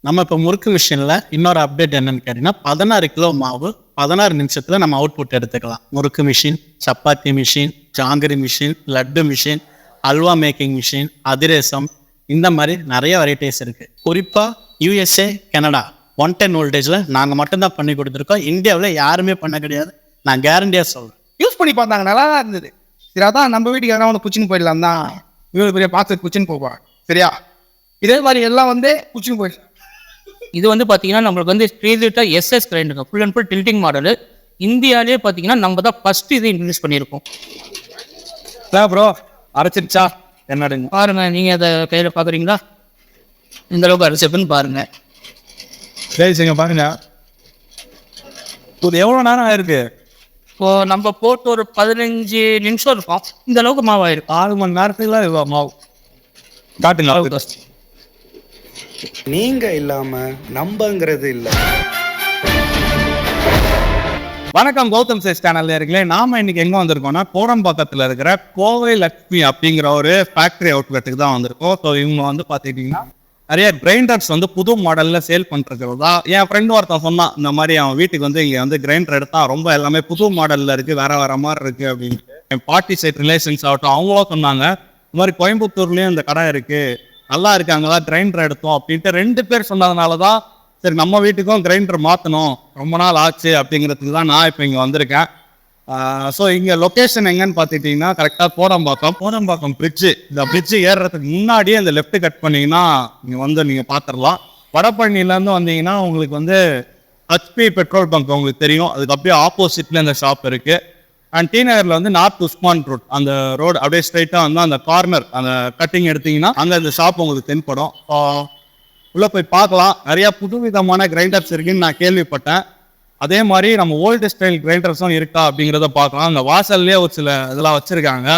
நம்ம இப்போ முறுக்கு மிஷினில் இன்னொரு அப்டேட் என்னன்னு கேட்டிங்கன்னா 16 கிலோ மாவு 16 நிமிஷத்தில் நம்ம அவுட்புட் எடுத்துக்கலாம். Murukku machine, chapati machine, jangiri machine, laddu machine, halwa making machine, adhirasam, இந்த மாதிரி நிறைய வெரைட்டிஸ் இருக்குது. குறிப்பாக USA, கனடா 110 வோல்டேஜில் நாங்கள் மட்டும்தான் பண்ணி கொடுத்துருக்கோம். இந்தியாவில் யாருமே பண்ண கிடையாது. நான் கேரண்டியாக சொல்கிறேன். யூஸ் பண்ணி பார்த்தாங்க, நல்லா தான் இருந்தது. சரி, அதான் நம்ம வீட்டுக்கு யாராவது குச்சின்னு போயிடலாம் தான், இவ்வளோ பெரிய பார்த்து குச்சின்னு போவாங்க. சரியா, இதே மாதிரி எல்லாம் குச்சின்னு போயிடலாம். இது பார்த்தீங்கன்னா நம்மளுக்கு 3 லிட்டர் SS கிரைண்டருங்க, full and full tilting model. இந்தியாவிலே பார்த்தீங்கன்னா நம்ம தான் ஃபஸ்ட்டு இது இன்ட்ரடியூஸ் பண்ணியிருக்கோம். ப்ரோ அரைச்சிருச்சா என்னடுங்க பாருங்க, நீங்கள் அதை கையில் பார்க்குறீங்களா? இந்த அளவுக்கு அரைச்சிருக்குன்னு பாருங்க. சரிங்க, பாருங்க. இது எவ்வளோ நேரம் ஆயிருக்கு? இப்போது நம்ம போட்டு ஒரு 15 நிமிஷம் இருக்கும். இந்த அளவுக்கு மாவு ஆயிருக்கு. 6 மணி நேரத்துக்குலாம் மாவு காட்டுங்க. நீங்க இல்லாம நம்பங்கிறது இல்லை. வணக்கம், கௌதம் சேஸ் சேனல்ல இருக்கீங்களே. நாம இன்னைக்கு எங்க வந்திருக்கோம்னா, கோடம்பாக்கத்துல இருக்கிற கோவை லக்ஷ்மி அப்படிங்கிற ஒரு ஃபேக்டரி அவுட்லெட்டுக்கு தான் வந்திருக்கோம். ஸோ இவங்க பார்த்துக்கிட்டீங்கன்னா நிறைய கிரைண்டர்ஸ் புது மாடல்ல சேல் பண்ணிருக்கிறதா என் ஃப்ரெண்டு ஒருத்தன் சொன்னான். இந்த மாதிரி அவன் வீட்டுக்கு இங்க கிரைண்டர் எடுத்தா ரொம்ப எல்லாமே புது மாடல்ல இருக்கு, வேற மாதிரி இருக்கு அப்படின்ட்டு. என் பார்ட்டி சைட் ரிலேஷன்ஸ் ஆகட்டும் அவங்களும் சொன்னாங்க, இந்த மாதிரி கோயம்புத்தூர்லயும் இந்த கடை இருக்கு, நல்லா இருக்காங்களா, கிரைண்டர் எடுத்தோம் அப்படின்ட்டு 2 பேர் சொன்னதுனாலதான் சரி நம்ம வீட்டுக்கும் கிரைண்டர் மாற்றணும், ரொம்ப நாள் ஆச்சு அப்படிங்கிறதுக்கு தான் நான் இப்போ இங்கே வந்திருக்கேன். ஸோ இங்கே லொக்கேஷன் எங்கன்னு பார்த்துக்கிட்டிங்கன்னா கரெக்டாக கோடம்பாக்கம் பிரிட்ஜு. இந்த பிரிட்ஜு ஏறுறதுக்கு முன்னாடியே இந்த லெஃப்ட் கட் பண்ணிங்கன்னா இங்கே நீங்கள் பார்த்துடலாம். வடபழனிலேருந்து வந்தீங்கன்னா உங்களுக்கு HP பெட்ரோல் பங்க் உங்களுக்கு தெரியும். அதுக்கு அப்படியே ஆப்போசிட்டில் இந்த ஷாப் இருக்குது. அண்ட் டி நகரில் நார்த் உஸ்மான் ரோட், அந்த ரோடு அப்படியே ஸ்ட்ரைட்டாக அந்த கார்னர் அந்த கட்டிங் எடுத்திங்கன்னா அங்கே இந்த ஷாப் உங்களுக்கு தென்படும். உள்ளே போய் பார்க்கலாம். நிறையா புது விதமான கிரைண்டர்ஸ் இருக்குன்னு நான் கேள்விப்பட்டேன். அதே மாதிரி நம்ம ஓல்டு ஸ்டைல் கிரைண்டர்ஸும் இருக்கா அப்படிங்கிறத பார்க்கலாம். அந்த வாசல்லே ஒரு சில இதெல்லாம் வச்சுருக்காங்க,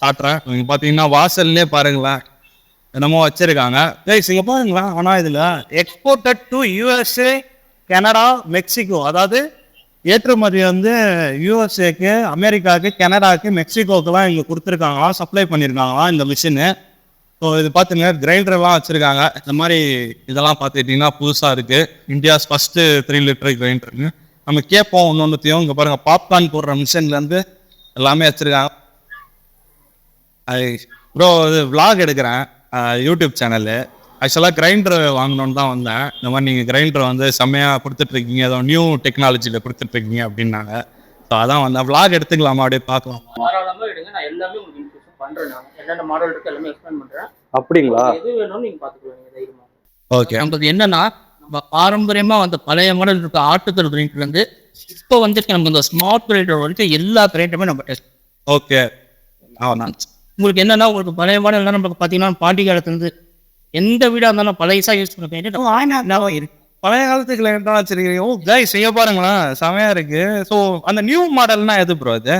காட்டுறேன். நீங்கள் பார்த்தீங்கன்னா வாசல்லே பாருங்களேன் என்னமோ வச்சுருக்காங்க. இங்கே பாருங்களேன். ஆனால் இதில் exported to USA, Canada, Mexico, அதாவது ஏற்றுமதி USA, அமெரிக்காவுக்கு, கனடாவுக்கு, மெக்சிகோக்கெல்லாம் இங்கே கொடுத்துருக்காங்களாம், சப்ளை பண்ணியிருக்காங்களாம் இந்த மிஷினு. ஸோ இது பார்த்துங்க, கிரைண்டர்லாம் வச்சுருக்காங்க. இந்த மாதிரி இதெல்லாம் பார்த்துக்கிட்டிங்கன்னா புதுசாக இருக்குது. இந்தியாஸ் ஃபஸ்ட்டு 3 லிட்டர் கிரைண்டருங்க. நம்ம கேட்போம் ஒன்றொன்றுத்தையும். இங்கே பாருங்கள், பாப்கார்ன் போடுற மிஷின்லேருந்து எல்லாமே வச்சுருக்காங்க. ப்ரோ இது விளாக் எடுக்கிறேன் யூடியூப் சேனலு. ஆக்சுவலாக கிரைண்டர் வாங்கணுன்னு தான் வந்தேன். இந்த மாதிரி நீங்கள் கிரைண்டர் செம்மையாக கொடுத்துட்ருக்கீங்க, ஏதோ நியூ டெக்னாலஜியில் கொடுத்துட்ருக்கீங்க அப்படின்னாங்க. ஸோ அதான் வந்தேன். விளாக் எடுத்துக்கலாமா, அப்படியே பார்க்கலாம். தாராளமாக எடுங்க, நான் எல்லாமே உங்களுக்கு பண்றேன். நான் என்னென்ன மாடல் இருக்கு எல்லாமே எக்ஸ்பிளைன் பண்றேன். அப்படிங்களா? எது வேணும்னு நீங்க பாத்துக்கலாம் தைரியமா. ஓகே. நமக்கு என்னன்னா, பாரம்பரியமா பழைய மாடல் இருக்க ஆட்டுக்கல் கிரைண்டர்ல இருந்து இப்போ நமக்கு இந்த ஸ்மார்ட் கிரைண்டர் வரைக்கும் எல்லா கிரைண்டருமே நம்ம டெஸ்ட். ஓகே. உங்களுக்கு என்னன்னா, உங்களுக்கு பழைய மாடல் நமக்கு பாத்தீங்கன்னா பாட்டி காலத்துல இருந்து எந்த வீடா இருந்தாலும் பழையசா யூஸ் பண்ண கிரைண்டர் இருக்கு. பழைய காலத்து கிரைண்டர் வச்சிருக்கீங்க. செய்ய பாருங்களேன், செமையா இருக்கு. ஸோ அந்த நியூ மாடல்னா எது ப்ரோ? அது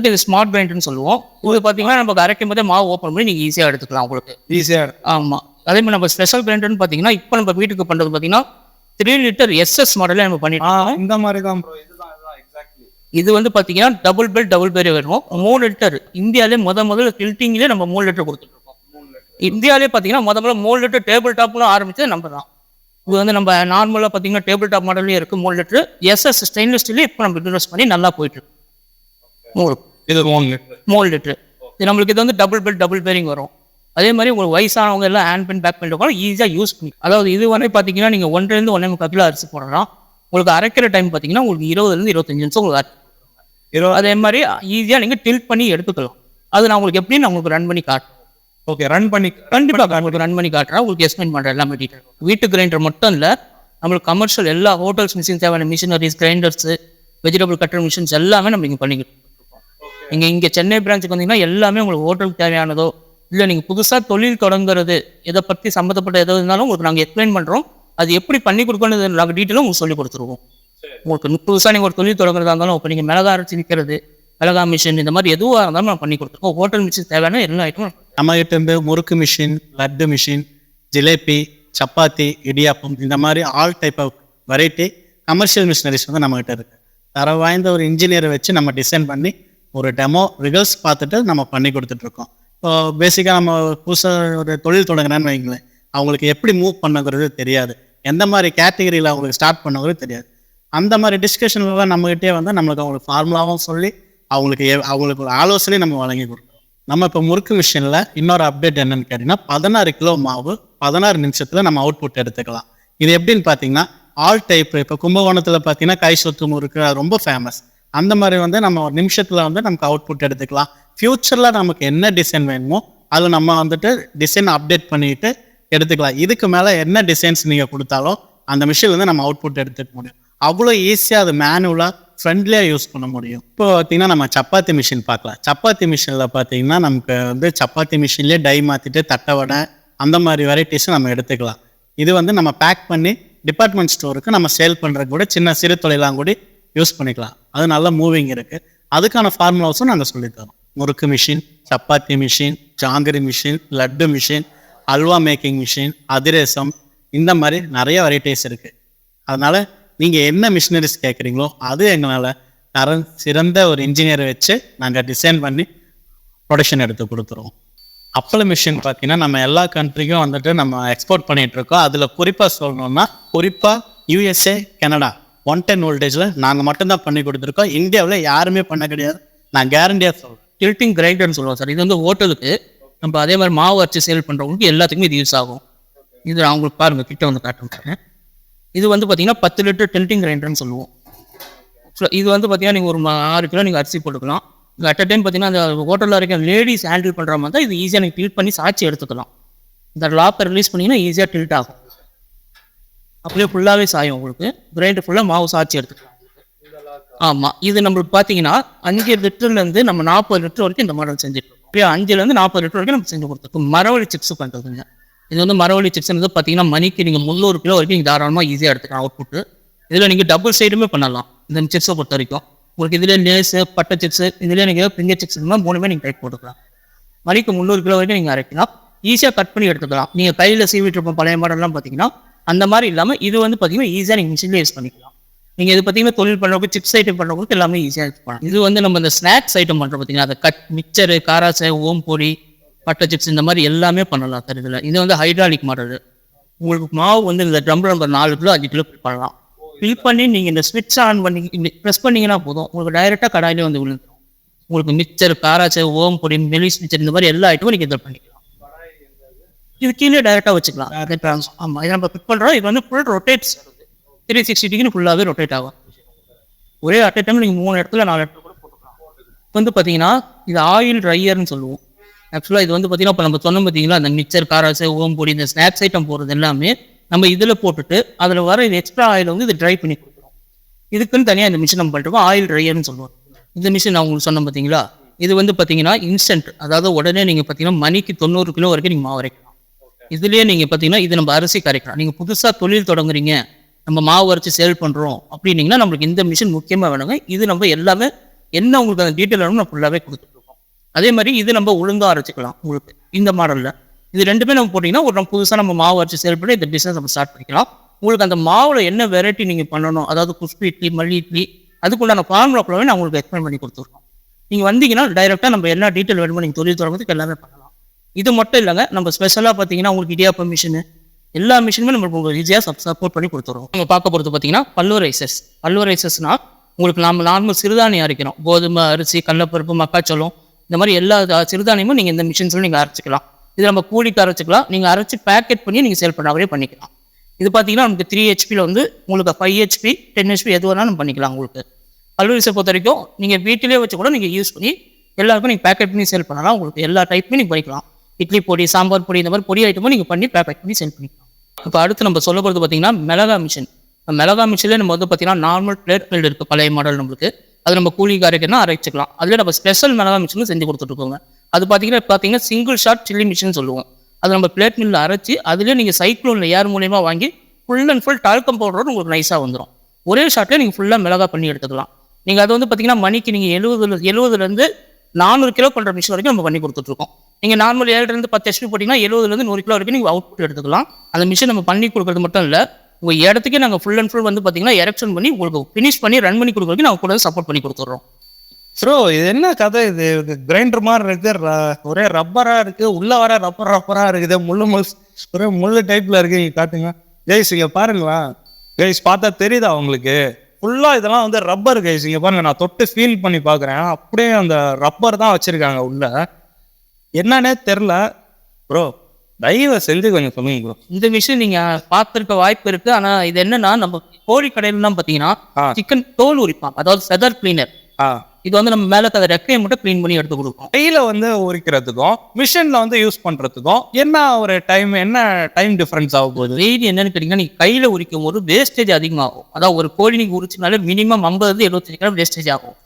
இது ஸ்மார்ட் கிரைண்டர்னு சொல்லுவோம். உங்களுக்கு பார்த்தீங்கன்னா நமக்கு அரைக்கும் போதே மாவு ஓப்பன் பண்ணி நீங்கள் ஈஸியாக எடுத்துக்கலாம். உங்களுக்கு ஈஸியாக. ஆமாம். அதே மாதிரி நம்ம ஸ்பெஷல் கிரைண்டர்னு பார்த்தீங்கன்னா இப்போ நம்ம வீட்டுக்கு பண்ணுறது பார்த்தீங்கன்னா 3 லிட்டர் SS மாடலே நம்ம பண்ணிட்டோம். இந்த மாதிரி தான் ப்ரோ. இது பார்த்தீங்கன்னா டபுள் பேர் வரும். 3 லிட்டர் இந்தியாவிலே முதல்ல டில்ட்டிங்லேயே நம்ம 3 லிட்டர் கொடுத்துருக்கோம். இந்தியாவிலே பார்த்தீங்கன்னா முதல்ல 3 லிட்டர் டேபிள் டாப்லாம் ஆரம்பிச்சது நம்ம தான். இது நம்ம நார்மலாக பார்த்தீங்கன்னா டேபிள் டாப் மாடலே இருக்குது. 3 லிட்டர் SS ஸ்டெயின்லெஸ் ஸ்டீலே இப்போ நம்ம இன்ட்ரோஸ் பண்ணி நல்லா போயிட்டு இருக்கு. 3 லிட்டர். இது நம்மளுக்கு இது டபுள் பேரிங் வரும். அதே மாதிரி உங்களுக்கு வயசானவங்க எல்லாம் ஹேண்ட் பென் பேக் பண்ணிட்டு ஈஸியாக யூஸ் பண்ணி, அதாவது இது பார்த்தீங்கன்னா நீங்கள் 1.5 to 1.25 கிலோ அரிசி போடலாம். உங்களுக்கு அரைக்கிற டைம் பார்த்தீங்கன்னா உங்களுக்கு 20 to 25 நிமிஷம் உங்களுக்கு அரைக்கும். அதே மாதிரி ஈஸியாக நீங்கள் டில்ட் பண்ணி எடுத்துக்கலாம். அது நான் உங்களுக்கு எப்படின்னு நான் உங்களுக்கு ரன் பண்ணி காட்டுறேன். ஓகே, ரன் பண்ணி கண்டிப்பாக உங்களுக்கு ரன் பண்ணி காட்டுறேன். உங்களுக்கு எக்ஸ்பிளைன் பண்ணுறேன் எல்லாமே டீட்டெயில். வீட்டு கிரைண்டர் மட்டும் இல்லை, நம்மளுக்கு கமர்ஷியல் எல்லா ஹோட்டல்ஸ் மிஷின் தேவையான machineries, grinders, vegetable cutter machines எல்லாமே நம்ம இங்கே பண்ணிக்கிட்டு. இங்கே சென்னை பிரான்ச்சுக்கு வந்தீங்கன்னா எல்லாமே உங்களுக்கு ஹோட்டலுக்கு தேவையானதோ இல்லை நீங்கள் புதுசாக தொழில் தொடங்குறது இதை பற்றி சம்மந்தப்பட்ட எதோ இருந்தாலும் உங்களுக்கு நாங்கள் எக்ஸ்பிளைன் பண்ணுறோம். அது எப்படி பண்ணி கொடுக்கணுது நாங்கள் டீட்டெயிலும் உங்களுக்கு சொல்லிக் கொடுத்துருவோம். உங்களுக்கு புதுசாக நீங்கள் ஒரு தொழில் தொடங்குறதா இருந்தாலும் இப்போ நீங்கள் மிளகா அரைச்சி விற்கிறது, மிளகா மிஷின், இந்த மாதிரி எதுவாக இருந்தாலும் நான் பண்ணி கொடுத்துருக்கோம். ஹோட்டல் மிஷின் தேவையான எல்லா ஐட்டமும் நம்ம கிட்ட முறுக்கு மிஷின், லட்டு மிஷின், ஜிலேபி, சப்பாத்தி, இடியாப்பம், இந்த மாதிரி all type of variety commercial machineries நம்ம கிட்ட இருக்கு. தர வாய்ந்த ஒரு இன்ஜினியரை வச்சு நம்ம டிசைன் பண்ணி ஒரு டெமோ ரிகல்ஸ் பார்த்துட்டு நம்ம பண்ணி கொடுத்துட்ருக்கோம். இப்போ பேசிக்காக நம்ம புதுசாக ஒரு தொழில் தொடங்குறேன்னு வைங்களேன், அவங்களுக்கு எப்படி மூவ் பண்ணுங்கிறது தெரியாது. எந்த மாதிரி கேட்டகரியில் அவங்களுக்கு ஸ்டார்ட் பண்ணவங்களும் தெரியாது. அந்த மாதிரி டிஸ்கஷன்லாம் நம்மகிட்டே வந்து நம்மளுக்கு அவங்களுக்கு ஃபார்முலாவும் சொல்லி அவங்களுக்கு ஒரு ஆலோசனையும் நம்ம வழங்கி கொடுக்குறோம். நம்ம இப்போ முறுக்கு மிஷினில் இன்னொரு அப்டேட் என்னன்னு கேட்டிங்கன்னா 16 கிலோ மாவு 16 நிமிஷத்தில் நம்ம அவுட்புட் எடுத்துக்கலாம். இது எப்படின்னு பார்த்தீங்கன்னா ஆல் டைப், இப்போ கும்பகோணத்தில் பார்த்தீங்கன்னா கை சொத்து முறுக்கு அது ரொம்ப ஃபேமஸ். அந்த மாதிரி வந்து நம்ம ஒரு நிமிஷத்தில் வந்து நமக்கு அவுட்புட் எடுத்துக்கலாம். ஃப்யூச்சரில் நமக்கு என்ன டிசைன் வேணுமோ அது நம்ம வந்துட்டு டிசைன் அப்டேட் பண்ணிட்டு எடுத்துக்கலாம். இதுக்கு மேலே என்ன டிசைன்ஸ் நீங்கள் கொடுத்தாலும் அந்த மிஷினில் வந்து நம்ம அவுட்புட் எடுத்துக்க முடியும். அவ்வளோ ஈஸியாக அது மேனுவலாக ஃப்ரெண்ட்லியாக யூஸ் பண்ண முடியும். இப்போ பார்த்தீங்கன்னா நம்ம சப்பாத்தி மிஷின் பார்க்கலாம். சப்பாத்தி மிஷினில் பார்த்தீங்கன்னா நமக்கு வந்து சப்பாத்தி மிஷின்லேயே டை மாற்றிட்டு தட்டை வடை அந்த மாதிரி வெரைட்டிஸும் நம்ம எடுத்துக்கலாம். இது வந்து நம்ம பேக் பண்ணி டிபார்ட்மெண்ட் ஸ்டோருக்கு நம்ம சேல் பண்ணுறதுக்கு கூட சின்ன சிறு தொழிலாம் கூட யூஸ் பண்ணிக்கலாம். அது நல்ல மூவிங் இருக்குது. அதுக்கான ஃபார்முலாஸும் நாங்கள் சொல்லித்தரோம். Murukku machine, chapati machine, jangiri machine, laddu machine, halwa making machine, adhirasam, இந்த மாதிரி நிறைய வெரைட்டிஸ் இருக்குது. அதனால் நீங்கள் என்ன மிஷினரிஸ் கேட்குறீங்களோ அது எங்களால் சிறந்த ஒரு இன்ஜினியரை வச்சு நாங்கள் டிசைன் பண்ணி ப்ரொடக்ஷன் எடுத்து கொடுத்துருவோம். அப்பள மிஷின் பார்த்தீங்கன்னா நம்ம எல்லா கண்ட்ரிக்கும் வந்துட்டு நம்ம எக்ஸ்போர்ட் பண்ணிகிட்ருக்கோம். அதில் குறிப்பாக சொல்லணும்னா குறிப்பாக USA, கனடா 110 வோல்டேஜில் நாங்கள் மட்டும்தான் பண்ணி கொடுத்துருக்கோம். இந்தியாவில் யாருமே பண்ண கிடையாது. நான் கேரண்டியாக சொல்கிறேன். டில்ட்டிங் கிரைண்டர்னு சொல்லுவோம் சார். இது வந்து ஹோட்டலுக்கு நம்ம அதே மாதிரி மாவு அரைச்சி சேல் பண்ணுறவங்களுக்கு எல்லாத்துக்குமே இது யூஸ் ஆகும். இது நான் உங்களுக்கு பாருங்கள் கிட்ட வந்து காட்டுறேன். இது வந்து பார்த்தீங்கன்னா 10 லிட்டர் டில்ட்டிங் கிரைண்டர்னு சொல்லுவோம். இது வந்து பார்த்தீங்கன்னா நீங்கள் ஒரு 6 கிலோ நீங்கள் அரிசி போட்டுக்கலாம். அட் அ டைம் பார்த்தீங்கன்னா அந்த ஹோட்டலில் இருக்க லேடிஸ் ஹேண்டில் பண்ணுற மாதிரி தான் இது ஈஸியாக நீங்கள் டில்ட் பண்ணி சாய்ச்சி எடுத்துக்கலாம். இந்த லாப்பை ரிலீஸ் பண்ணிங்கன்னா ஈஸியாக டில்ட் ஆகும். அப்படியே ஃபுல்லாகவே சாயும். உங்களுக்கு கிரைண்டர் ஃபுல்லாக மாவு சாய்ச்சி எடுத்துக்கலாம். ஆமாம், இது நம்மளுக்கு பார்த்தீங்கன்னா 5 லிட்டர்லேருந்து நம்ம 40 லிட்டர் வரைக்கும் இந்த மாடல் செஞ்சுட்டு இருக்கோம். 5லேருந்து 40 லிட்டர் வரைக்கும் நம்ம செஞ்சு கொடுத்துருக்கோம். மரவள்ளி சிப்ஸ் பண்ணுறதுங்க. இது வந்து மரவள்ளி சிப்ஸ் வந்து பார்த்தீங்கன்னா மணிக்கு நீங்கள் 300 கிலோ வரைக்கும் நீங்கள் தாராளமாக ஈஸியாக எடுத்துக்கலாம் அவுட்புட்டு. இதில் நீங்கள் டபுள் சைடுமே பண்ணலாம். இந்த சிப்ஸை பொறுத்த வரைக்கும் உங்களுக்கு இதில் லேஸு, பட்டை சிப்ஸு, இதில் நீங்கள் ஃபிங்கர் சிப்ஸ் இருந்தால் 3மே நீங்கள் டைப் போட்டுக்கலாம். மணிக்கு 300 கிலோ வரைக்கும் நீங்கள் அரைக்கலாம். ஈஸியாக கட் பண்ணி எடுத்துக்கலாம். நீங்கள் கையில் சீவிட்டு இருப்போம் பழைய மாடல்லாம் பார்த்தீங்கன்னா அந்த மாதிரி இல்லாமல் இது வந்து பார்த்தீங்கன்னா ஈஸியாக நீங்கள் மிஷினில் யூஸ் பண்ணிக்கலாம். நீங்கள் இது பார்த்தீங்கன்னா தொழில் பண்ணுறவங்க சிப்ஸ் ஐட்டம் பண்ணுறவங்களுக்கு எல்லாமே ஈஸியாக யூஸ் பண்ணலாம். இது வந்து நம்ம இந்த ஸ்நாக்ஸ் ஐட்டம் பண்ணுறோம் பார்த்தீங்கன்னா அதை மிக்சரு, காராசை, ஓம் பொடி, பட்டை சிப்ஸ் இந்த மாதிரி எல்லாமே பண்ணலாம் சார். இதில் இது வந்து ஹைட்ராலிக் மாடல். உங்களுக்கு மாவு வந்து இந்த ட்ரம்பில் நம்ம 4 கிலோ 5 கிலோ ஃபில் பண்ணலாம். ஃபில் பண்ணி நீங்கள் இந்த ஸ்விட்ச் ஆன் பண்ணி ப்ரெஸ் பண்ணிங்கன்னா போதும், உங்களுக்கு டைரெக்டாக கடாயிலே வந்து விழுந்துடும். உங்களுக்கு மிக்சர், காராச்சை, ஓம் பொடி, மெலிஸ் மிக்சர் இந்த மாதிரி எல்லா ஐட்டமும் நீங்கள் இதில் பண்ணிக்கலாம். இது கீழே டைரெக்டாக வச்சுக்கலாம். ஆமாம், இதை நம்ம ஃபிட் பண்ணுறோம். இது வந்து ஃபுல் ரொட்டேட்ஸ் 360 டிகிரி ஃபுல்லாகவே ரொட்டேட் ஆகும். ஒரே அட் டைம் நீங்கள் 3 இடத்துல 4 இடத்துல கூட போட்டுக்கலாம். இப்போ வந்து பார்த்தீங்கன்னா இது ஆயில் ட்ரையர்னு சொல்லுவோம். ஆக்சுவலாக இது வந்து பார்த்தீங்கன்னா இப்போ நம்ம சொன்னோம் பார்த்தீங்களா அந்த மிக்சர், காராசை, ஓம் பொடி, இந்த ஸ்நாக்ஸ் ஐட்டம் போடுறது எல்லாமே நம்ம இதில் போட்டுட்டு அதில் வர எக்ஸ்ட்ரா ஆயில் வந்து இது ட்ரை பண்ணி கொடுக்குறோம். இதுக்குன்னு தனியாக இந்த மிஷின் நம்ம பண்ணிருக்கோம். ஆயில் ட்ரையர்னு சொல்லுவோம். இந்த மிஷின் நான் உங்களுக்கு சொன்னேன் பார்த்தீங்களா, இது வந்து பார்த்தீங்கன்னா இன்ஸ்டன்ட். அதாவது உடனே நீங்கள் பார்த்தீங்கன்னா மணிக்கு 90 கிலோ வரைக்கும் நீங்கள் மாவு அரைக்கலாம். இதுலேயே நீங்கள் பார்த்தீங்கன்னா இது நம்ம அரிசி கரைக்கலாம். நீங்கள் புதுசாக தொழில் தொடங்குறீங்க, நம்ம மாவு அரைச்சி சேல் பண்ணுறோம் அப்படின்னீங்கன்னா நம்மளுக்கு இந்த மிஷின் முக்கியமாக வேணுங்க. இது நம்ம எல்லாமே என்ன உங்களுக்கு அந்த டீட்டெயில் வேணும் நம்ம ஃபுல்லாகவே கொடுத்துருக்கோம். அதே மாதிரி இது நம்ம உளுந்தா அரைச்சிக்கலாம். உங்களுக்கு இந்த மாடலில் இது ரெண்டுமே நம்ம போட்டிங்கன்னா ஒரு நம்ம புதுசாக நம்ம மாவு அரைச்சி சேல் பண்ணி இந்த பிஸ்னஸ் நம்ம ஸ்டார்ட் பண்ணிக்கலாம். உங்களுக்கு அந்த மாவில் என்ன வெரைட்டி நீங்கள் பண்ணணும், அதாவது குஷ்பு இட்லி, மல்லி இட்லி, அதுக்குள்ளான ஃபார்முலாக்குள்ளவே நான் உங்களுக்கு எக்ஸ்பிளைன் பண்ணி கொடுத்துருக்கோம். நீங்கள் வந்தீங்கன்னா டைரெக்டாக நம்ம எல்லா டீட்டெயில் வேணுமோ நீங்கள் தொழில் தொடங்குறதுக்கு எல்லாமே பண்ணலாம். இது மட்டும் இல்லைங்க, நம்ம ஸ்பெஷலாக பார்த்தீங்கன்னா உங்களுக்கு இடியாப்பம் மிஷினு எல்லா மிஷினுமே நம்மளுக்கு ஈஸியாக சப்போர்ட் பண்ணி கொடுத்துருவோம். நம்ம பார்க்க போகிறது பார்த்தீங்கன்னா பல்வரைசஸ்னால் உங்களுக்கு நம்ம நார்மல் சிறுதானியம் அரைக்கிறோம். கோதுமை, அரிசி, கடலப்பருப்பு, மக்காச்சோளம் இந்த மாதிரி எல்லா சிறுதானியமும் நீங்கள் இந்த மிஷின்ஸில் நீங்கள் அரைச்சிக்கலாம். இது நம்ம கூலிக்கு அரைச்சிக்கலாம். நீங்கள் அரைச்சி பேக்கெட் பண்ணி நீங்கள் சேல் பண்ணாவே பண்ணிக்கலாம். இது பார்த்தீங்கன்னா நமக்கு 3 ஹெச்பியில் வந்து உங்களுக்கு 5 ஹெச்பி 10 ஹெச்பி எது வேணாலும் பண்ணிக்கலாம். உங்களுக்கு பல்வரைசை பொறுத்த வரைக்கும் நீங்கள் வீட்டிலே வச்சு கூட நீங்கள் யூஸ் பண்ணி எல்லாருக்கும் நீங்கள் பேக்கெட் பண்ணி சேல் பண்ணலாம். உங்களுக்கு எல்லா டைப்புமே நீங்கள் பண்ணிக்கலாம். இட்லி பொடி, சாம்பார் பொடி, இந்த மாதிரி பொடி ஐட்டமும் நீங்கள் பண்ணி பேக்கெட் பண்ணி சேல் பண்ணிக்கலாம். இப்போ அடுத்து நம்ம சொல்ல போகிறது பார்த்தீங்கன்னா மிளகா மிஷின். மிளகா மிஷினில் நம்ம வந்து பார்த்தீங்கன்னா நார்மல் பிளேட் மில் இருக்குது பழைய மாடல் நம்மளுக்கு. அது நம்ம கூலிக்கு அரைக்கணும்னா அரைச்சிக்கலாம். அதில் நம்ம ஸ்பெஷல் மிளகா மிஷினும் செஞ்சு கொடுத்துட்ருக்கோங்க. அது பார்த்தீங்கன்னா சிங்கிள் ஷாட் சில்லி மிஷின் சொல்லுவோம். அது நம்ம பிளேட் மில்லில் அரைச்சி அதிலே நீங்கள் சைக்ளோனில் ஏர் மூலியமா வாங்கி ஃபுல் அண்ட் ஃபுல் டால்கம் பவுடரோடு உங்களுக்கு நைஸாக வந்துடும். ஒரே ஷாட்டில் நீங்கள் ஃபுல்லாக மிளகா பண்ணி எடுத்துக்கலாம். நீங்கள் அது வந்து பார்த்தீங்கன்னா மணிக்கு நீங்கள் 70லேருந்து 400 கிலோ பண்ணுற மிஷின் வரைக்கும் நம்ம பண்ணி கொடுத்துட்ருக்கோம். நீங்கள் நார்மல் 7லேருந்து 10 ஹெச்பி போட்டிங்கன்னா 70லேருந்து 100 கிலோ வரைக்கும் நீங்கள் அவுட்புட் எடுத்துக்கலாம். அந்த மிஷின் நம்ம பண்ணி கொடுக்குறது மட்டும் இல்லை, உங்கள் இடத்துக்கே நாங்கள் ஃபுல் அண்ட் ஃபுல் வந்து பார்த்தீங்கன்னா எரெக்ஷன் பண்ணி உங்களுக்கு ஃபினிஷ் பண்ணி ரன் பண்ணி கொடுக்குறதுக்கு நாங்கள் கூட சப்போர்ட் பண்ணி கொடுத்துட்றோம். ப்ரோ இது என்ன கதை? இது கிரைண்டர் மாதிரி இருக்குது, ஒரே ரப்பராக இருக்குது, உள்ள வர ரப்பராக இருக்குது, முள்ளு டைப்பில் இருக்குது. காட்டுங்க. கைஸ் இங்க பாருங்களா கைஸ், பார்த்தா தெரியுதா உங்களுக்கு? ஃபுல்லா இதெல்லாம் வந்து ரப்பர் கைஸ். இங்க பாருங்க, நான் தொட்டு ஃபீல் பண்ணி பாக்குறேன், அப்படியே அந்த ரப்பர் தான் வச்சிருக்காங்க உள்ள. என்னன்னே தெரில ப்ரோ, தயவு செஞ்சு கொஞ்சம் சொல்லுங்க ப்ரோ. இந்த விஷயம் நீங்க பார்த்திருக்க வாய்ப்பு இருக்கு. ஆனா இது என்னன்னா, நம்ம கோழி கடையிலாம் பாத்தீங்கன்னா சிக்கன் தோல் உரிப்பாங்க, அதாவது ஃபெதர் கிளீனர். இது வந்து நம்ம மேல அந்த ரெக்கையை மட்டும் க்ளீன் பண்ணி எடுத்து கொடுக்கும். கையில வந்து உரிக்கிறதுக்கும் மிஷின்ல வந்து யூஸ் பண்றதுக்கும் என்ன டைம் டிஃபரன்ஸ் ஆக போகுது? வெயிட் என்னன்னு கேட்டீங்கன்னா, நீங்க கையில உரிக்கும் போது வேஸ்டேஜ் அதிகமாகும். அதாவது ஒரு கோழி நீங்க உரிச்சினாலே மினிமம் 50-75 கிராம் வேஸ்டேஜ் ஆகும்.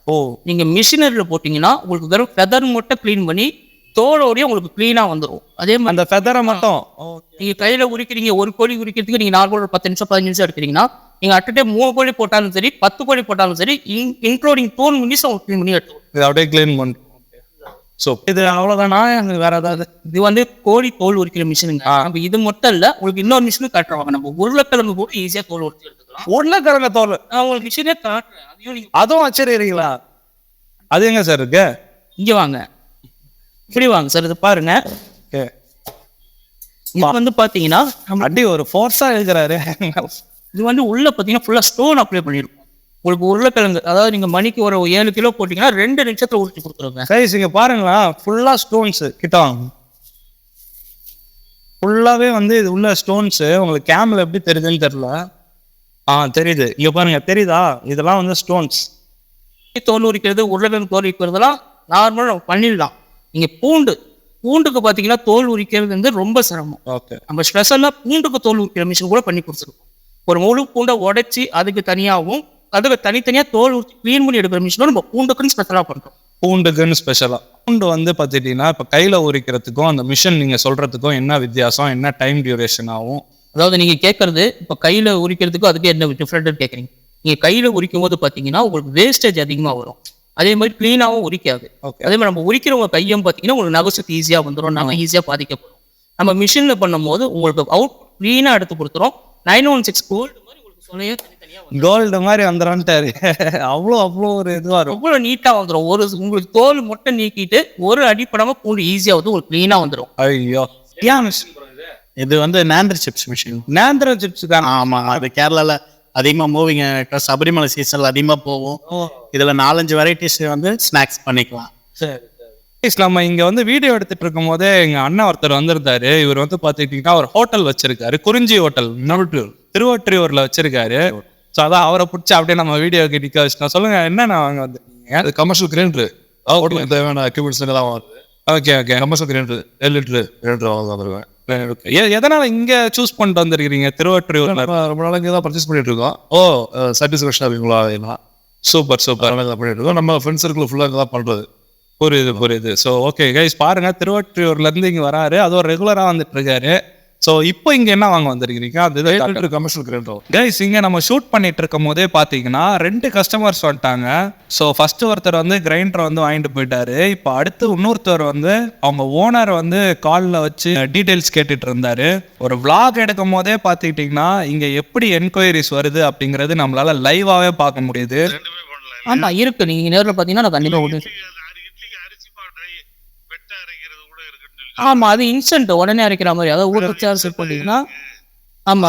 நீங்க மிஷினரியில் போட்டீங்கன்னா உங்களுக்கு வெறும் ஃபெதர் மட்டும் க்ளீன் பண்ணி தோலோடய உங்களுக்கு க்ளீனா வந்துடும். அதே மாதிரி அந்த ஃபெதரை மட்டும் நீங்க கையில உரிக்கிறீங்க, ஒரு கோழி உரிக்கிறதுக்கு நீங்க நார்மல் ஒரு 10 நிமிஷம் 15 நிமிஷம் எடுக்கிறீங்கன்னா, நீங்க அட்டே 3 கோழி போட்டாலும் சரி 10 கோழி போட்டாலும் சரி, இன்க்ளூடிங் 2 நிமிஷம் க்ளீன் பண்ணி எடுத்துக்கும். இது அப்படியே க்ளீன் பண்ணும். ஸோ இது அவ்வளோதானா? வேற ஏதாவது? இது வந்து கோழி தோல் உரிக்கிற மிஷினுங்க. நம்ம இது மட்டும் இல்ல, உங்களுக்கு இன்னொரு மிஷினும் காட்டுறாங்க. நம்ம உருளைக்கிழங்கு கூட ஈஸியா தோல் உரிச்சு எடுத்துக்கலாம். உருளைக்கிழங்கு தோல் நான் உங்களுக்கு மிஷினே காட்டுறேன், அதையும் அதுவும் வச்சிருக்கீங்களா? அது எங்க சார் இருக்கு? இங்க வாங்க, இப்படி வாங்க சார். இது பாருங்க, இது வந்து பாத்தீங்கன்னா அடி ஒரு ஃபோர்ஸா எழுதுறாரு. இது வந்து உள்ள பாத்தீங்கன்னா ஃபுல்லா ஸ்டோன் அப்ளை பண்ணிருக்கும். உங்களுக்கு உருளைக்கிழங்கு, அதாவது நீங்க மணிக்கு ஒரு 7 கிலோ போட்டீங்கன்னா 2 நிமிஷத்துல உரிச்சு கொடுத்துருங்க. சரி, இங்க பாருங்களா, ஃபுல்லா ஸ்டோன்ஸ் கிட்ட வாங்க. ஃபுல்லாவே வந்து இது உள்ள ஸ்டோன்ஸ். உங்களுக்கு கேமரா எப்படி தெரியுதுன்னு தெரியல. தெரியுது, இங்க பாருங்க, தெரியுதா? இதெல்லாம் வந்து ஸ்டோன்ஸ். தோல் உரிக்கிறது, உருளைக்கிழங்கு தோல் உரிக்கிறதுலாம் நார்மலா நம்ம பண்ணிடலாம். நீங்க பூண்டுக்கு பாத்தீங்கன்னா தோல் உரிக்கிறது வந்து ரொம்ப சிரமம். நம்ம ஸ்பெஷலா பூண்டுக்கு தோல் உரிக்கிற மிஷின் கூட பண்ணி கொடுத்துருக்கோம். ஒரு முழு பூண்டை உடைச்சி அதுக்கு தனியாகவும் அதுக்கு தனித்தனியா தோல் உரிச்சு க்ளீன் பண்ணி எடுக்கிற மிஷினும் நம்ம பூண்டுக்குன்னு ஸ்பெஷலா பண்றோம். பூண்டுக்குன்னு ஸ்பெஷலா. பூண்டு வந்து பாத்துட்டீங்கன்னா இப்ப கையில உரிக்கிறதுக்கும் அந்த மிஷின் நீங்க சொல்றதுக்கும் என்ன வித்தியாசம், என்ன டைம் டியூரேஷன் ஆகும்? அதாவது நீங்க கேட்கறது இப்ப கையில உரிக்கிறதுக்கும் அதுக்கு என்ன டிஃபரெண்ட் கேட்குறீங்க. நீங்க கையில உரிக்கும் போது பாத்தீங்கன்னா உங்களுக்கு வேஸ்டேஜ் அதிகமா வரும். அதே மாதிரி கிளீனாகவும் உரிக்காது. அதே மாதிரி நம்ம உரிக்கிறவங்க கையும் பார்த்தீங்கன்னா உங்களுக்கு நகசத்து ஈஸியாக வந்துடும், நம்ம ஈஸியாக பாதிக்கப்படும். நம்ம மிஷினில் பண்ணும் போது உங்களுக்கு அவுட் க்ளீனாக எடுத்து கொடுத்துரும். 916 கோல்டு மாதிரி உங்களுக்கு சொல்லையே தனித்தனியாக கோல்டு மாதிரி வந்துடான்ட்டாரு. அவ்வளோ ஒரு இதுவாக இருக்கும், அவ்வளோ நீட்டாக வந்துடும். உங்களுக்கு தோல் மட்டும் நீக்கிட்டு ஒரு அடிப்படாமல் பூண்டு ஈஸியாக வந்து உங்களுக்கு க்ளீனாக வந்துடும். ஐயோ, இது வந்து நேந்திர சிப்ஸ் மிஷின். நேந்திர சிப்ஸ் தான். ஆமாம், அது கேரளாவில் அதிகமாக மூவிங், சபரிமலை சீசனில் அதிகமாக போகும். இதில் 4-5 வெரைட்டிஸ் வந்து ஸ்நாக்ஸ் பண்ணிக்கலாம். சரி, நம்ம இங்கே வந்து வீடியோ எடுத்துட்டு இருக்கும் போதே எங்கள் அண்ணன் ஒருத்தர் வந்திருந்தாரு. இவர் வந்து பார்த்துக்கிட்டிங்கன்னா ஒரு ஹோட்டல் வச்சிருக்காரு, குறிஞ்சி ஹோட்டல், திருவொற்றியூரில் வச்சிருக்காரு. ஸோ அதான் அவரை பிடிச்சி அப்படியே நம்ம வீடியோ கிட்ட வச்சுட்டோம். சொல்லுங்க, என்னென்ன வாங்க வந்திருக்கீங்க? அது கமர்ஷியல் கிரைண்டர் ஹோட்டலுக்கு தேவையான எக்யூப்மெண்ட்ஸ் எல்லாம் வருது. Okay, commercial grinder 7 litre grinder வந்துருவேன். எதனால இங்க சூஸ் பண்ணிட்டு வந்திருக்கீங்க திருவொற்றியூர்? ரொம்ப நாளைக்கு தான் பர்ச்சேஸ் பண்ணிட்டு இருக்கோம். சாட்டிஸ்ஃபேக்ஷன் இருக்குங்களா? சூப்பர் பண்ணிட்டு இருக்கோம். நம்ம ஃப்ரெண்ட்ஸ் சர்க்கிள் ஃபுல்லாக தான் பண்றது. புரியுது. ஸோ ஓகே கைஸ், பாருங்க, திருவொற்றியூர்ல இருந்து இங்க வராரு, அதுவும் ரெகுலரா வந்துட்டு இருக்காரு. ஸோ இப்போ இங்க என்ன வாங்க வந்திருக்கீங்க? அது கமர்ஷியல் கிரைண்டர் கைஸ். இங்க நம்ம ஷூட் பண்ணிட்டு இருக்கும் போதே பாத்தீங்கன்னா 2 கஸ்டமர்ஸ் வந்துட்டாங்க. ஸோ ஃபர்ஸ்ட் ஒருத்தர் வந்து கிரைண்டர் வந்து வாங்கிட்டு போயிட்டாரு. இப்போ அடுத்து இன்னொருத்தர் வந்து அவங்க ஓனர் வந்து காலில் வச்சு டீடைல்ஸ் கேட்டுட்டு இருந்தாரு. ஒரு vlog எடுக்கும் போதே பாத்துக்கிட்டீங்கன்னா இங்க எப்படி என்கொயரிஸ் வருது அப்படிங்கறது நம்மளால லைவாவே பார்க்க முடியுது. ஆமா இருக்கு, நீங்க நேரில் பாத்தீங்கன்னா நான் கண்டிப்பா ஆமா, அது இன்ஸ்டன்ட் உடனே அரைக்கிற மாதிரி. அதாவது ஊற வச்சு அரைச்சி போட்டீங்கன்னா ஆமா,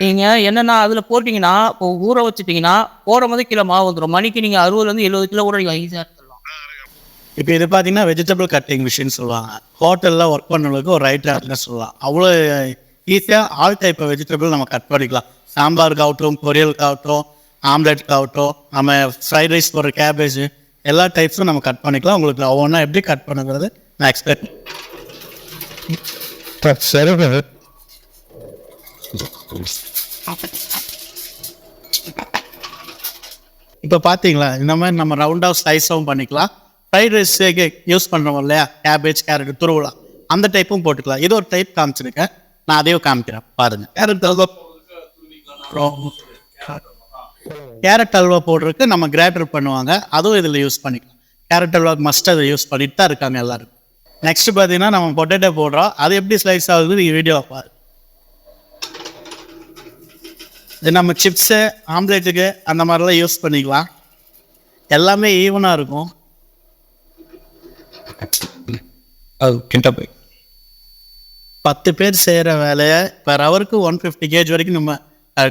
நீங்க என்னன்னா அதுல போட்டீங்கன்னா இப்போ ஊற வச்சுட்டீங்கன்னா போற போது கிலோ மாவு வந்துடும். மணிக்கு நீங்க 60-70 கிலோ கூட ஈஸியா எடுத்துடலாம். இப்போ இது பார்த்தீங்கன்னா வெஜிடபிள் கட்டிங் மிஷின் சொல்லுவாங்க. ஹோட்டலில் ஒர்க் பண்ணவங்களுக்கு ஒரு ரைட் ஹேண்ட்னு சொல்லலாம். அவ்வளோ ஈஸியாக ஆல் டைப் வெஜிடபிள் நம்ம கட் பண்ணிக்கலாம். சாம்பாருக்காகட்டும், பொரியலுக்காகட்டும், ஆம்லெட்டுக்காகட்டும், நம்ம ஃப்ரைட் ரைஸ் போடுற கேபேஜ், எல்லா டைப்ஸும் நம்ம கட் பண்ணிக்கலாம். உங்களுக்கு ஒவ்வொன்றா எப்படி கட் பண்ணுங்கிறது நான் எக்ஸ்பிளைன். இப்போ பார்த்தீங்களா, இந்த மாதிரி நம்ம ரவுண்டாக ஸ்லைஸாகவும் பண்ணிக்கலாம். ஃப்ரைட் ரைஸ் யூஸ் பண்ணுறோம் இல்லையா, கேபேஜ், கேரட் துருவலாம், அந்த டைப்பும் போட்டுக்கலாம். இது ஒரு டைப் காமிச்சிருக்கேன், நான் அதையும் காமிக்கிறேன் பாருங்கள். கேரட் அல்வா போடுறதுக்கு நம்ம கிரேட்டர் பண்ணுவாங்க, அதுவும் இதில் யூஸ் பண்ணிக்கலாம். கேரட் அல்வாக்கு மஸ்ட் அதை யூஸ் பண்ணிட்டு தான் இருக்காங்க எல்லாரும். நெக்ஸ்ட் பார்த்தீங்கன்னா நம்ம பொட்டேட்டோ போடுறோம், அது எப்படி ஸ்லைஸ் ஆகுது நீங்கள் வீடியோ பாரு. இது நம்ம சிப்ஸு, ஆம்லேட்டுக்கு அந்த மாதிரிலாம் யூஸ் பண்ணிக்கலாம். எல்லாமே ஈவனாக இருக்கும். 10 பேர் செய்கிற வேலையை பெர் ஹவருக்கு 150 kg வரைக்கும் நம்ம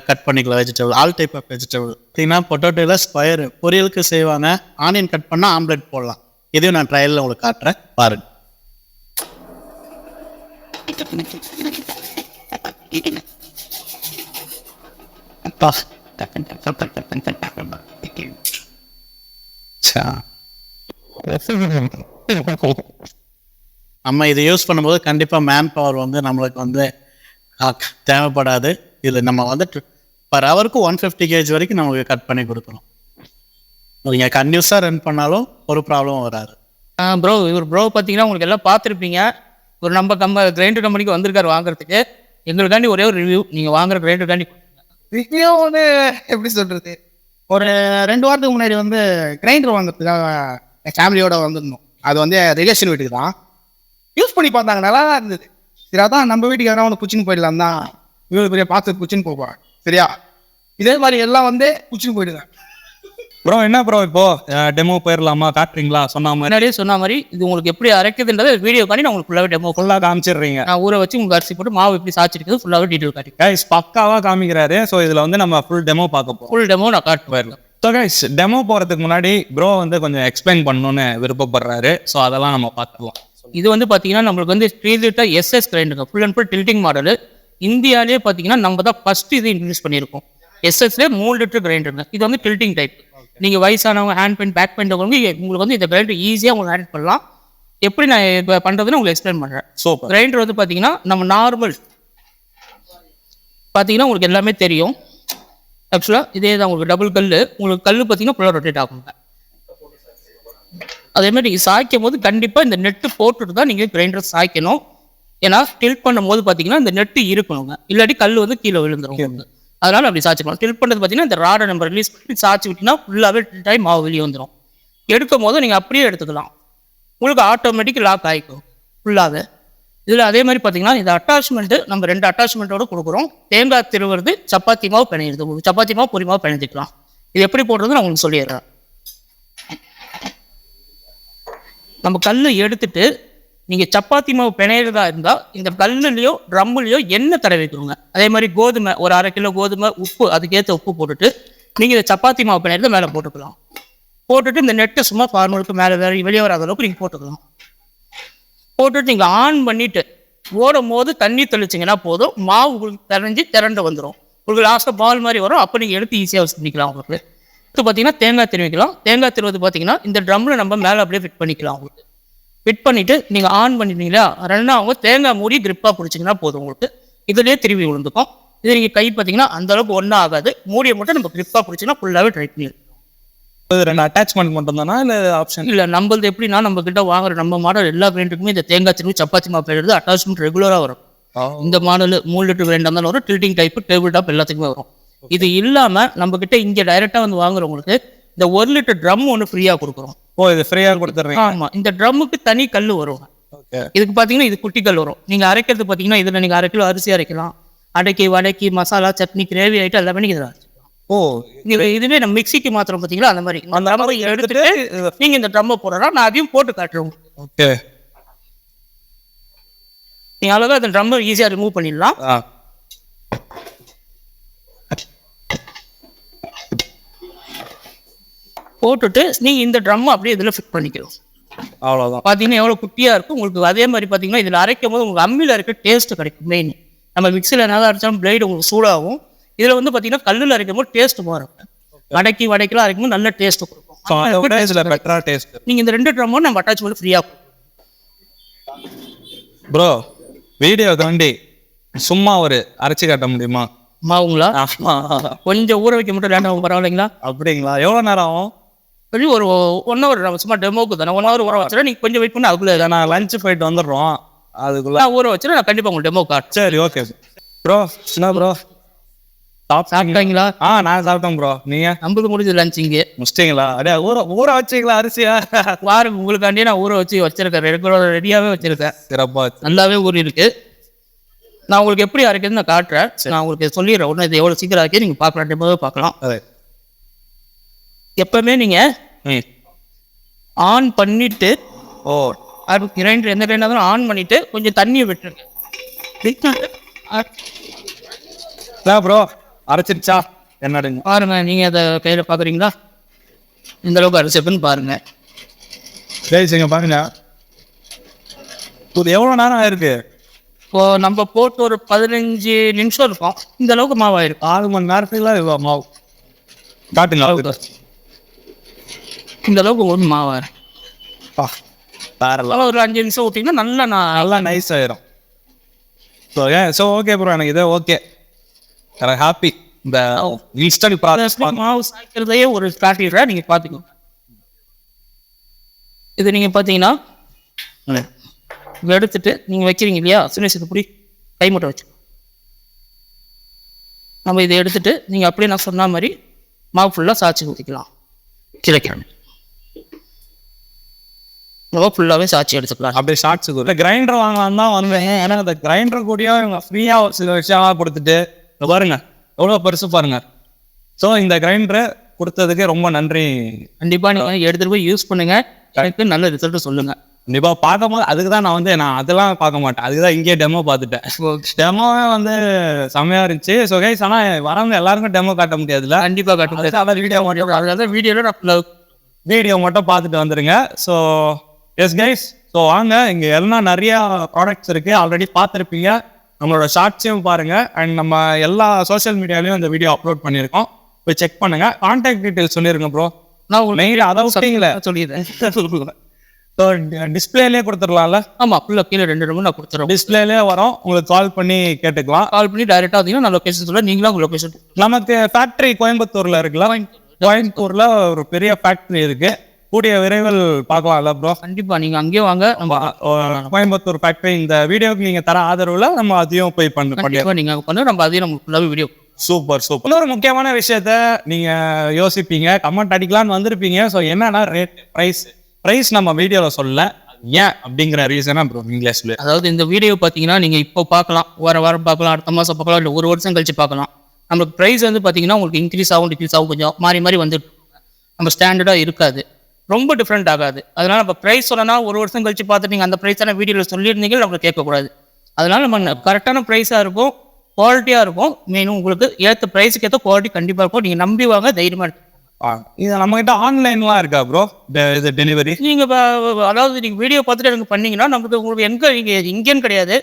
கட் பண்ணிக்கலாம். Vegetable all type of vegetable பார்த்தீங்கன்னா பொட்டேட்டோவில் ஸ்கொயர் பொரியலுக்கு செய்வாங்க. ஆனியன் கட் பண்ணால் ஆம்லெட் போடலாம். இதையும் நான் ட்ரையலில் உங்களுக்கு காட்டுறேன், பாருங்க. நம்ம இதை யூஸ் பண்ணும்போது கண்டிப்பாக மேன் பவர் வந்து நம்மளுக்கு வந்து தேவைப்படாது. இதில் நம்ம வந்து பர் ஹவருக்கு 150 kg வரைக்கும் நமக்கு கட் பண்ணி கொடுக்குறோம். நீங்கள் கன்யூஸாக ரன் பண்ணாலும் ஒரு ப்ராப்ளம் வராது. ப்ரோ இவர் ப்ரோ பார்த்தீங்கன்னா உங்களுக்கு எல்லாம் பார்த்துருப்பீங்க. ஒரு நம்ம கிரைண்டர் கம்பெனிக்கு வந்திருக்காரு வாங்குறதுக்கு. எங்களுக்காண்டி ஒரே ஒரு ரிவ்யூ, நீங்கள் வாங்குற கிரைண்டருக்காண்டி ரிவ்யூ வந்து எப்படி சொல்கிறது, ஒரு 2 வாரத்துக்கு முன்னாடி வந்து கிரைண்டர் வாங்குறதுக்காக என் ஃபேமிலியோட வந்திருந்தோம். அது வந்து ரிலேஷன் வீட்டுக்கு தான். யூஸ் பண்ணி பார்த்தாங்க, நல்லா தான் இருந்தது. சரி அதான் நம்ம வீட்டுக்கு யாராவது வந்து குச்சின்னு போயிடலாம் தான், இவ்வளோ பெரிய பார்த்து குச்சின்னு போவாங்க. சரியா, இதே மாதிரி எல்லாம் வந்து குச்சின்னு போயிடுவேன். ப்ரோ என்ன ப்ரோ இப்போ டெமோ போயிடலாமா, காட்டுறீங்களா? முன்னாடியே சொன்ன மாதிரி இது உங்களுக்கு எப்படி அரைக்குதுன்றது வீடியோ காட்டி நான் உங்களுக்கு ஃபுல்லாகவே டெமோ ஃபுல்லாக காமிச்சிடுறீங்க. நான் ஊற வச்சு உங்களுக்கு அரிசி போட்டு மாவு எப்படி சாச்சிருக்குது ஃபுல்லாகவே டீட்டெயில் காட்டி கைஸ் பக்காவாக காமிக்கிறாரு. ஸோ இதில் வந்து நம்ம ஃபுல் டெமோ பார்க்க போகிறோம். ஃபுல் டெமோ நான் காட்டு போயிடலாம். ஸோ கைஸ் டெமோ போகிறதுக்கு முன்னாடி ப்ரோ வந்து கொஞ்சம் எக்ஸ்பிளைன் பண்ணணும்னு விருப்பப்படுறாரு. ஸோ அதெல்லாம் நம்ம பார்த்துக்கலாம். இது வந்து பார்த்தீங்கன்னா நம்மளுக்கு வந்து 3 லிட்டர் SS கிரைண்டருங்க, full and full tilting model. இந்தியாவிலே பார்த்தீங்கன்னா நம்ம தான் ஃபஸ்ட்டு இது இன்ட்ரடியூஸ் பண்ணியிருக்கோம். SSலே 3 லிட்டர் கிரைண்டருங்க. இது வந்து டில்ட்டிங் டைப். நீங்கள் வயசானவங்க ஹேண்ட் பெயின் பேக் பெயின் உங்களுக்கு வந்து இந்த கிரைண்டர் ஈஸியாக உங்களுக்கு ஹேண்டில் பண்ணலாம். எப்படி நான் இப்போ பண்ணுறதுன்னு உங்களுக்கு எக்ஸ்பிளைன் பண்ணுறேன். ஸோ கிரைண்டர் வந்து பார்த்தீங்கன்னா நம்ம நார்மல் பார்த்தீங்கன்னா உங்களுக்கு எல்லாமே தெரியும். ஆக்சுவலாக இதே தான் உங்களுக்கு டபுள் கல். உங்களுக்கு கல் பார்த்தீங்கன்னா ஃபுல்லாக ரொட்டேட் ஆகுங்க. அதேமாதிரி நீங்கள் சாய்க்கும் போது கண்டிப்பாக இந்த நெட்டு போட்டுட்டு தான் நீங்கள் கிரைண்டர் சாய்க்கணும். ஏன்னா டில்ட் பண்ணும் போது பார்த்தீங்கன்னா இந்த நெட்டு இருக்கணுங்க, இல்லாட்டி கல் வந்து கீழே விழுந்துடும். அதனால அப்படி சாய்ச்சிக்கலாம். டில்ட் பண்ணுறது பார்த்தீங்கன்னா இந்த ராடை நம்ம ரிலீஸ் பண்ணி சாய்ச்சி விட்டிங்கன்னா ஃபுல்லாகவே டைம் மாவு வெளியே வந்துடும். எடுக்கும் போது நீங்கள் அப்படியே எடுத்துக்கலாம், உங்களுக்கு ஆட்டோமேட்டிக் லாக் ஆகிக்கும் ஃபுல்லாகவே. இதில் அதே மாதிரி பார்த்தீங்கன்னா இந்த அட்டாச்மெண்ட்டு நம்ம 2 அட்டாச்மெண்ட்டோடு கொடுக்குறோம். தேங்காய் திருவுறது, சப்பாத்தி மாவு பிணையிறது. உங்களுக்கு சப்பாத்தி மாவு பொரி மாவு பிணைஞ்சிக்கலாம். இது எப்படி போடுறது நான் உங்களுக்கு சொல்லிடுறேன். நம்ம கல் எடுத்துட்டு நீங்கள் சப்பாத்தி மாவு பிணையிறதா இருந்தால் இந்த கல்லுலையோ ட்ரம்முலையோ எண்ணெய் தடவிக்கணுங்க. அதே மாதிரி கோதுமை ஒரு 1/2 கிலோ கோதுமை, உப்பு அதுக்கேற்ற உப்பு போட்டுட்டு நீங்கள் இந்த சப்பாத்தி மாவு பிணையிறத மேலே போட்டுக்கலாம். போட்டுட்டு இந்த நெட்டை சும்மா ஃபார்மலுக்கு மேலே வெளியே வராத அளவுக்கு நீங்கள் போட்டுக்கலாம். போட்டுட்டு நீங்கள் ஆன் பண்ணிவிட்டு ஓடும் போது தண்ணி தெளிச்சிங்கன்னா போதும், மாவு உங்களுக்கு திரண்டு வந்துடும். உங்களுக்கு லாஸ்ட்டாக பால் மாதிரி வரும். அப்போ நீங்கள் எடுத்து ஈஸியாக யூஸ் பண்ணிக்கலாம். உங்களுக்கு இப்போ பார்த்தீங்கன்னா தேங்காய் திருவிக்கலாம். தேங்காய் திருவது பார்த்தீங்கன்னா இந்த ட்ரம்மில் நம்ம மேலே அப்படியே ஃபிட் பண்ணிக்கலாம். உங்களுக்கு ஃபிட் பண்ணிவிட்டு நீங்கள் ஆன் பண்ணிட்டீங்களா, அவங்க தேங்காய் மூடி கிரிப்பாக பிடிச்சிங்கன்னா போதும். உங்களுக்கு இதுலேயே திருவி விழுந்துக்கும். இது நீங்கள் கை பார்த்தீங்கன்னா அந்தளவுக்கு ஒன்றும் ஆகாது. மூடியை மட்டும் நம்ம கிரிப்பாக பிடிச்சிங்கன்னா ஃபுல்லாகவே ட்ரை பண்ணிடுவோம். 2 அட்டாச்மெண்ட் மட்டும் தானா இல்லை ஆப்ஷன்? இல்லை, நம்மளது எப்படின்னா நம்ம கிட்ட வாங்குற நம்ம மாடல் எல்லா கிரைண்டருக்குமே இந்த தேங்காய் திருவி சப்பாத்தி மாவு பிணையிறது அட்டாச்மெண்ட் ரெகுலராக வரும். இந்த மாடல் 3 லிட்டர் கிரைண்டர் இருந்தாலும் வரும், டில்ட்டிங் டைப்பு, டேபிள் டாப் எல்லாத்துக்குமே வரும். இது இல்லாமல் நம்ம கிட்ட இங்கே டைரெக்டாக வந்து வாங்குறவங்களுக்கு இந்த 1 லிட்டர் ட்ரம் ஒன்று ஃப்ரீயாக கொடுக்குறோம். ஓ, இது ஃப்ரீயாக கொடுத்துட்றீங்க? ஆமாம், இந்த ட்ரம்முக்கு தனி கல் வரும். இதுக்கு பார்த்தீங்கன்னா இது குட்டி கல் வரும். நீங்கள் அரைக்கிறது பார்த்தீங்கன்னா இதில் நீங்கள் 1/2 கிலோ அரிசி அரைக்கலாம். அடைக்கி வடைக்கி மசாலா சட்னி கிரேவி ஐட்டம் எல்லாமே நீங்கள் இதில் அரைச்சிக்கலாம். ஓ, இதுவே நம்ம மிக்சிக்கு மாத்திரம் பார்த்தீங்களா அந்த மாதிரி அந்த ட்ரம்மை எடுத்துட்டு நீங்கள் இந்த ட்ரம்மை போடுறோம். நான் அதையும் போட்டு காட்டுறேன். ஓகே, நீங்கள் அழகாக அந்த ட்ரம்மை ஈஸியாக ரிமூவ் பண்ணிடலாம். போட்டுட்டு நீங்கள் இந்த ட்ரம்மை அப்படியே இதில் ஃபிட் பண்ணிக்கிறோம். அவ்வளோதான். பார்த்தீங்கன்னா எவ்வளோ குட்டியாக இருக்கும் உங்களுக்கு. அதே மாதிரி பார்த்தீங்கன்னா இதில் அரைக்கும் போது உங்களுக்கு அம்மியில் இருக்க டேஸ்ட்டு கிடைக்கும். மெயின் நம்ம மிக்சியில் என்ன அரைச்சாலும் பிளேடு உங்களுக்கு சூடாகும். இதில் வந்து பார்த்தீங்கன்னா கல்லில் அரைக்கும் போது டேஸ்ட்டு மாறும். வடைக்கெல்லாம் அரைக்கும் போது நல்ல டேஸ்ட்டு கொடுக்கும். நீங்கள் இந்த 2 ட்ரம்மும் நம்ம அட்டாச்மெண்ட் ஃப்ரீயாக ப்ரோ வீடியோ தாண்டி சும்மா ஒரு அரைச்சி காட்ட முடியுமா மாவுங்களா? கொஞ்சம் ஊற வைக்க மட்டும் லேட்டாகும், பரவாயில்லைங்களா? அப்படிங்களா? எவ்வளோ நேரம் ஆகும்? ஒரு 1 hour நம்ம சும்மா டெமோக்கு தானே 1 hour ஊற வச்சுனா நீங்கள் கொஞ்சம் வெயிட் பண்ணி அதுக்குள்ளே நான் லஞ்சு போயிட்டு வந்துடுறோம். அதுக்குள்ளே நான் ஊற வச்சுனா நான் கண்டிப்பாக உங்களுக்கு டெமோ காட்டுறேன். சரி, ஓகே ப்ரோ. என்ன ப்ரோ சாப்பிட்டாங்களா? நான் சாப்பிட்டேன் ப்ரோ. நீங்கள்? நம்மளுக்கு முடிஞ்சது லஞ்ச் இங்கே முடிச்சிட்டிங்களா? அப்படியே ஊற வச்சிங்களா அரிசியா? வாரம் உங்களுக்காண்டியே நான் ஊற வச்சிருக்கேன். ரெடியாகவே வச்சிருக்கேன். சிறப்பாக நல்லாவே ஊறி இருக்கு. நான் உங்களுக்கு எப்படி அரைக்கிறது நான் காட்டுறேன். நான் உங்களுக்கு சொல்லிடுறேன். ஒன்று இது எவ்வளோ சீக்கிரம் அரைக்கி நீங்கள் பார்க்கலாம், டெமோவே பார்க்கலாம். எப்பவுமே நீங்கள் ஆன் பண்ணிட்டு கிரைண்டர் எந்த கிரைண்டர் ஆன் பண்ணிட்டு கொஞ்சம் தண்ணியை விட்டுருங்க. ப்ரோ அரைச்சிருச்சா என்னடுங்க பாருங்க, நீங்கள் அதை கையில் பார்க்குறீங்களா? இந்த அளவுக்கு அரைச்சிருக்குன்னு பாருங்க. பேசுங்க பாருங்க. இது எவ்வளோ நேரம் ஆயிருக்கு? இப்போ நம்ம போட்டு ஒரு 15 நிமிஷம் இருக்கும். இந்த அளவுக்கு மாவு ஆயிருக்கு. 6 மணி நேரத்துக்குலாம் இது மாவு காட்டுங்க. இந்த அளவுக்கு ஒரு மாவு ஆயிரும். வேறலாம் ஒரு 5 நிமிஷம் விட்டிங்கன்னா நல்லா நைஸ் ஆயிரும். ஸோ ஓகே ப்ரோ, எனக்கு இதே ஓகே. எனக்கு ஹாப்பி. இந்த இன்ஸ்டன்ட் ப்ராசஸ் மாவு சாய்க்கிறதையே ஒரு ஸ்ட்ராட்டஜியாக நீங்கள் பார்த்துக்கோங்க. இது நீங்கள் பார்த்தீங்கன்னா எடுத்துட்டு நீங்கள் வைக்கிறீங்க இல்லையா, சுனேஷ் புடி கை மட்டும் வச்சு நம்ம இதை எடுத்துட்டு நீங்கள் அப்படியே நான் சொன்ன மாதிரி மாவு ஃபுல்லாக சாய்ச்சி ஊற்றிக்கலாம். கிடைக்கணும் மாவு ஃபுல்லாகவே சாய்ச்சி எடுத்துக்கலாம். அப்படியே ஷார்ட்ஸுக்கு இல்லை கிரைண்டர் வாங்கலாம் தான் வந்தேன். ஏன்னா அந்த கிரைண்டர் கூடயும் இவங்க ஃப்ரீயாக ஒரு சில விஷயமாக கொடுத்துட்டு பாருங்க எவ்வளோ பெருசு பாருங்க. ஸோ இந்த கிரைண்டரை கொடுத்ததுக்கு ரொம்ப நன்றி. கண்டிப்பாக நீங்கள் எடுத்துகிட்டு போய் யூஸ் பண்ணுங்க, எனக்கு நல்ல ரிசல்ட் சொல்லுங்கள். கண்டிப்பாக பார்க்கும்போது அதுக்கு தான் நான் அதெல்லாம் பார்க்க மாட்டேன். அதுக்கு தான் இங்கேயே டெமோ பார்த்துட்டேன். டெமோவே செம்மையாக இருந்துச்சு. ஸோ கைஸ், ஆனால் வரவங்க எல்லாருக்கும் டெமோ காட்ட முடியாதுல்ல. கண்டிப்பாக காட்ட முடியாது. அதான் வீடியோ மட்டும், அதாவது வீடியோ மட்டும் பார்த்துட்டு வந்துடுங்க. ஸோ எஸ் கைஸ், ஸோ வாங்க, இங்கே எல்லாம் நிறையா ப்ராடக்ட்ஸ் இருக்குது. ஆல்ரெடி பார்த்துருப்பீங்க. நம்மளோட ஷார்ட்ஸையும் பாருங்கள். அண்ட் நம்ம எல்லா சோஷியல் மீடியாலையும் இந்த வீடியோ அப்லோட் பண்ணியிருக்கோம். போய் செக் பண்ணுங்கள். கான்டாக்ட் டீட்டெயில்ஸ் சொல்லியிருங்க ப்ரோ. நான் மெயில் அதை விட்டீங்களே சொல்லிடுறேன். ஸோ டிஸ்பிளேலேயே கொடுத்துடலாம்ல? ஆமாம், ஃபுல்லாக கீழே 2 ரூம் நான் கொடுத்துருவோம். டிஸ்பிளேலேயே வரும், உங்களுக்கு கால் பண்ணி கேட்டுக்கலாம். கால் பண்ணி டைரெக்டாக வந்தீங்கன்னா நான் லொக்கேஷன் சொல்ல, நீங்களும் உங்கள் லொக்கேஷன். நமக்கு ஃபேக்ட்ரி கோயம்புத்தூரில் இருக்குல்ல? கோயம்புத்தூரில் ஒரு பெரிய ஃபேக்ட்ரி இருக்குது. கூடிய விரைவில் பார்க்கலாம்ல ப்ரோ? கண்டிப்பாக நீங்கள் அங்கேயே வாங்க. நம்ம கோயம்புத்தூர் ஃபேக்ட்ரி இந்த வீடியோக்கு நீங்கள் தர ஆதரவில் நம்ம அதையும் போய் கண்டிப்பாக நீங்கள் அங்கே பண்ண நம்ம அதையும் நம்ம ஃபுல்லாகவே வீடியோ. சூப்பர். இன்னொரு முக்கியமான விஷயத்த நீங்கள் யோசிப்பீங்க, கமெண்ட் அடிக்கலான்னு வந்திருப்பீங்க. ஸோ என்னன்னா ரேட், ப்ரைஸ் நம்ம வீடியோவில் சொல்ல, ஏன் அப்படிங்கிற ரீசனா ப்ரோ இங்கிலீஷ் சொல்லு. அதாவது இந்த வீடியோ பார்த்தீங்கன்னா நீங்கள் இப்போ பார்க்கலாம், வாரம் பார்க்கலாம், அடுத்த மாதம் பார்க்கலாம், இல்லை ஒரு வருஷம் கழிச்சு பார்க்கலாம். நம்மளுக்கு ப்ரைஸ் பார்த்தீங்கன்னா உங்களுக்கு இன்க்ரீஸ் ஆகும், டிக்ரீஸ் ஆகும், கொஞ்சம் மாறி வந்துட்டு நம்ம ஸ்டாண்டர்டாக இருக்காது, ரொம்ப டிஃப்ரெண்ட் ஆகாது. அதனால நம்ம ப்ரைஸ் சொல்லணும், ஒரு வருஷம் கழிச்சு பார்த்துட்டு நீங்கள் அந்த ப்ரைஸான வீடியோவில் சொல்லியிருந்தீங்க, நம்மளுக்கு கேட்கக்கூடாது. அதனால நம்ம கரெக்டான ப்ரைஸாக இருக்கும், குவாலிட்டியாக இருக்கும். மெயினும் உங்களுக்கு ஏற்ற ப்ரைஸுக்கு ஏற்ற குவாலிட்டி கண்டிப்பாக இருக்கும். நீங்கள் நம்பி வாங்க, தைரியமாக இருக்கு. இது நம்மகிட்ட ஆன்லைன்லாம் இருக்கா ப்ரோ இது டெலிவரி? நீங்கள் அதாவது நீங்கள் வீடியோ பார்த்துட்டு எனக்கு பண்ணீங்கன்னா உங்களுக்கு எங்கே நீங்கள் இங்கேன்னு கிடையாது,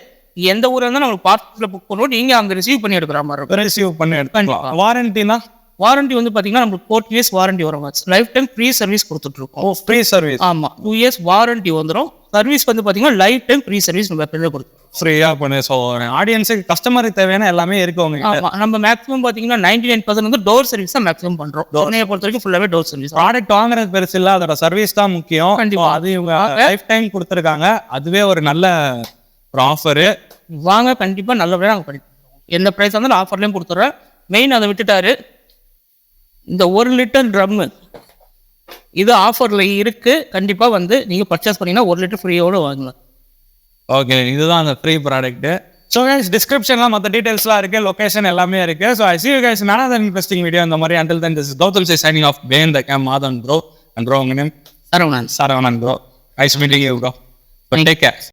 எந்த ஊரில் இருந்தால் நம்மளுக்கு பார்சலில் புக் பண்ணுவோம், நீங்கள் அங்கே ரிசீவ் பண்ணி எடுக்கிற மாதிரி இருக்கும். ரிசீவ் பண்ணி எடுக்கலாம். வாரண்டினா? வாரண்டி பார்த்தீங்கன்னா நம்மளுக்கு 4 years வாரண்டி வரும். லைஃப் டைம் ஃப்ரீ சர்வீஸ் கொடுத்துட்ருக்கோம். Free service? ஆமாம், 2 years வாரண்டி வந்துடும். சர்வீஸ் பார்த்தீங்கன்னா லைஃப் டைம் ஃப்ரீ சர்வீஸ் நம்ம கொடுத்துருவோம். ஃப்ரீயாக பண்ணி. ஸோ ஆடியன்ஸுக்கு கஸ்டமருக்கு தேவையான எல்லாமே இருக்கு உங்க. ஆமாம், நம்ம மேக்ஸிமம் பார்த்தீங்கன்னா 99% டோர் சர்வீஸ் தான் மேக்ஸிமம் பண்ணுறோம். டோர்னையை பொறுத்த வரைக்கும் ஃபுல்லாகவே டோர் சர்வீஸ். ப்ராடக்ட் வாங்குறது பெருசு இல்லை, அதோட சர்வீஸ் தான் முக்கியம். கண்டிப்பாக அது இவங்க லைஃப் டைம் கொடுத்துருக்காங்க. அதுவே ஒரு நல்ல ஒரு ஆஃபரு. வாங்க, கண்டிப்பாக நல்லபடியாக நாங்கள் பண்ணிடுவோம். எந்த ப்ரைஸ் இருந்தாலும் ஆஃபர்லேயும் கொடுத்துட்றேன். மெயின் அதை விட்டுட்டாரு, இந்த 1 லிட்டர் ட்ரம்மு இது ஆஃபரில் இருக்குது. கண்டிப்பாக நீங்கள் பர்ச்சேஸ் பண்ணிங்கன்னா 1 லிட்டர் ஃப்ரீயோடு வாங்கலாம். ஓகே, இதுதான் அந்த ஃப்ரீ ப்ராடக்ட்டு. ஸோ கைஸ், டிஸ்கிரிப்ஷன்லாம் மற்ற டீட்டெயில்ஸ்லாம் இருக்குது, லொக்கேஷன் எல்லாமே இருக்குது. So I see you guys in another interesting video இந்த மாதிரி. Until then, this is Gautam signing off behind the cam, Madhan bro. And bro, உங்க name? Saravanan. Saravanan bro. Nice meeting you bro. But take care.